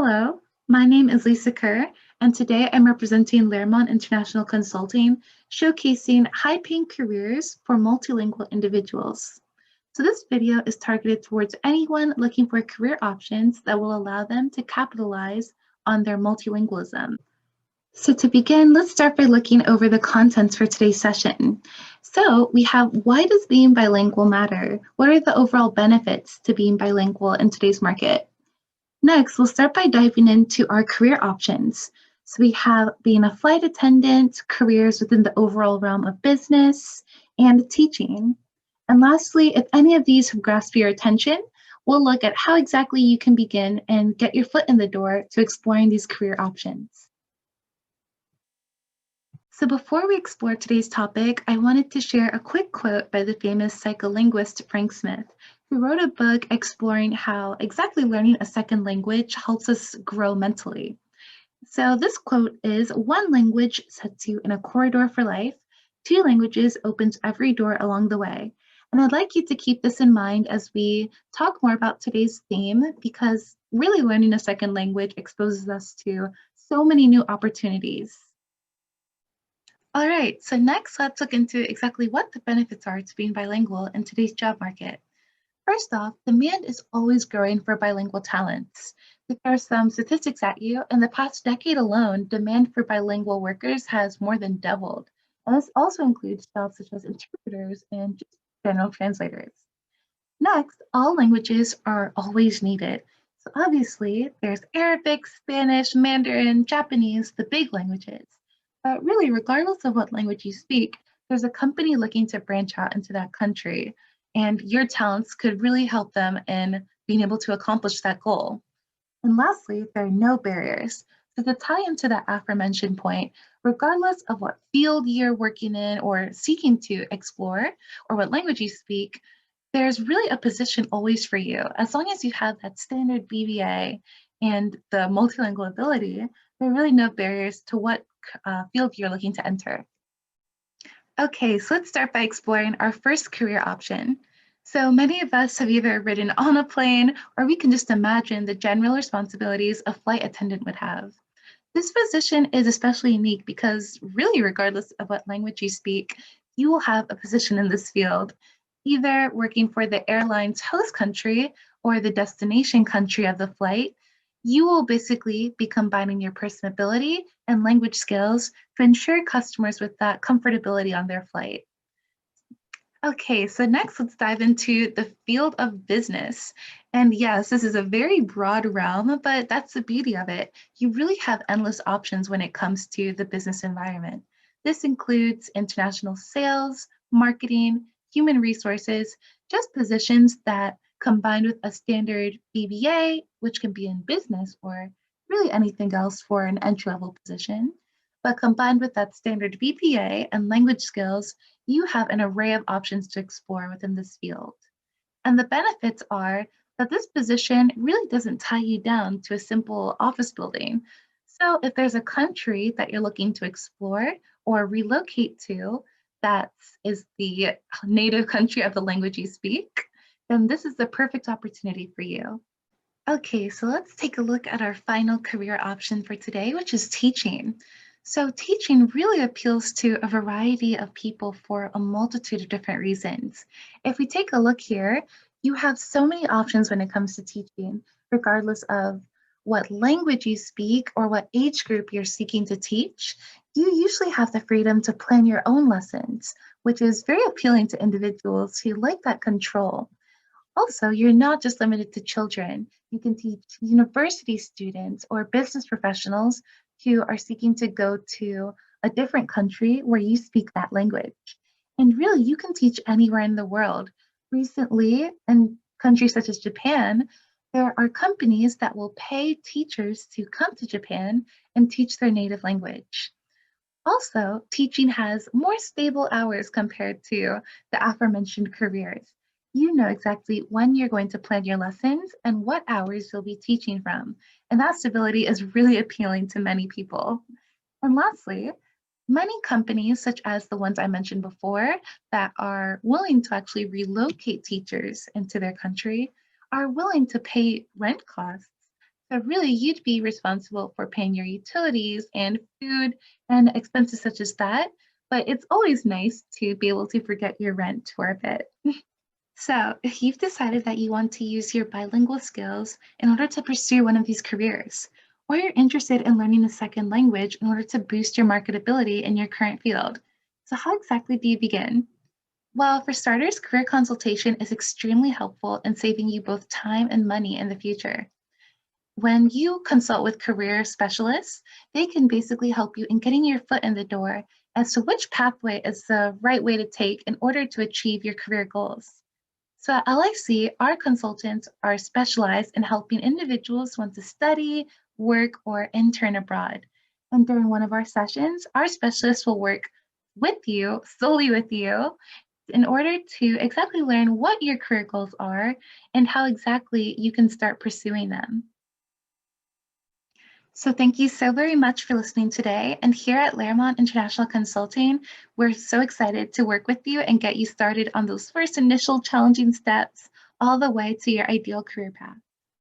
Hello, my name is Lisa Kerr, and today I'm representing Laremont International Consulting, showcasing high-paying careers for multilingual individuals. So this video is targeted towards anyone looking for career options that will allow them to capitalize on their multilingualism. So to begin, let's start by looking over the contents for today's session. So we have, why does being bilingual matter? What are the overall benefits to being bilingual in today's market? Next, we'll start by diving into our career options. So we have being a flight attendant, careers within the overall realm of business, and teaching. And lastly, if any of these have grasped your attention, we'll look at how exactly you can begin and get your foot in the door to exploring these career options. So before we explore today's topic, I wanted to share a quick quote by the famous psycholinguist Frank Smith, who wrote a book exploring how exactly learning a second language helps us grow mentally. So this quote is, "One language sets you in a corridor for life. Two languages opens every door along the way." And I'd like you to keep this in mind as we talk more about today's theme, because really learning a second language exposes us to so many new opportunities. All right, so next let's look into exactly what the benefits are to being bilingual in today's job market. First off, demand is always growing for bilingual talents. To throw some statistics at you, in the past decade alone, demand for bilingual workers has more than doubled. And this also includes jobs such as interpreters and just general translators. Next, all languages are always needed. So obviously, there's Arabic, Spanish, Mandarin, Japanese, the big languages. But really, regardless of what language you speak, there's a company looking to branch out into that country, and your talents could really help them in being able to accomplish that goal. And lastly, there are no barriers. So to tie into that aforementioned point, regardless of what field you're working in or seeking to explore, or what language you speak, there's really a position always for you. As long as you have that standard BBA and the multilingual ability, there are really no barriers to what field you're looking to enter. Okay, so let's start by exploring our first career option. So many of us have either ridden on a plane, or we can just imagine the general responsibilities a flight attendant would have. This position is especially unique because really, regardless of what language you speak, you will have a position in this field, either working for the airline's host country or the destination country of the flight. You will basically be combining your personability and language skills to ensure customers with that comfortability on their flight. Okay, so next let's dive into the field of business. And yes, this is a very broad realm, but that's the beauty of it. You really have endless options when it comes to the business environment. This includes international sales, marketing, human resources, just positions that combined with a standard BBA, which can be in business or really anything else for an entry-level position, but combined with that standard BPA and language skills, you have an array of options to explore within this field. And the benefits are that this position really doesn't tie you down to a simple office building. So if there's a country that you're looking to explore or relocate to that is the native country of the language you speak, then this is the perfect opportunity for you. Okay, so let's take a look at our final career option for today, which is teaching. So teaching really appeals to a variety of people for a multitude of different reasons. If we take a look here, you have so many options when it comes to teaching, regardless of what language you speak or what age group you're seeking to teach. You usually have the freedom to plan your own lessons, which is very appealing to individuals who like that control. Also, you're not just limited to children. You can teach university students or business professionals who are seeking to go to a different country where you speak that language. And really, you can teach anywhere in the world. Recently, in countries such as Japan, there are companies that will pay teachers to come to Japan and teach their native language. Also, teaching has more stable hours compared to the aforementioned careers. You know exactly when you're going to plan your lessons and what hours you'll be teaching from. And that stability is really appealing to many people. And lastly, many companies, such as the ones I mentioned before, that are willing to actually relocate teachers into their country, are willing to pay rent costs So really, you'd be responsible for paying your utilities and food and expenses such as that. But it's always nice to be able to forget your rent for a bit. So, if you've decided that you want to use your bilingual skills in order to pursue one of these careers, or you're interested in learning a second language in order to boost your marketability in your current field, so how exactly do you begin? Well, for starters, career consultation is extremely helpful in saving you both time and money in the future. When you consult with career specialists, they can basically help you in getting your foot in the door as to which pathway is the right way to take in order to achieve your career goals. So at LIC, our consultants are specialized in helping individuals want to study, work, or intern abroad. And during one of our sessions, our specialists will work with you, solely with you, in order to exactly learn what your career goals are and how exactly you can start pursuing them. So thank you so very much for listening today. And here at Laremont International Consulting, we're so excited to work with you and get you started on those first initial challenging steps all the way to your ideal career path.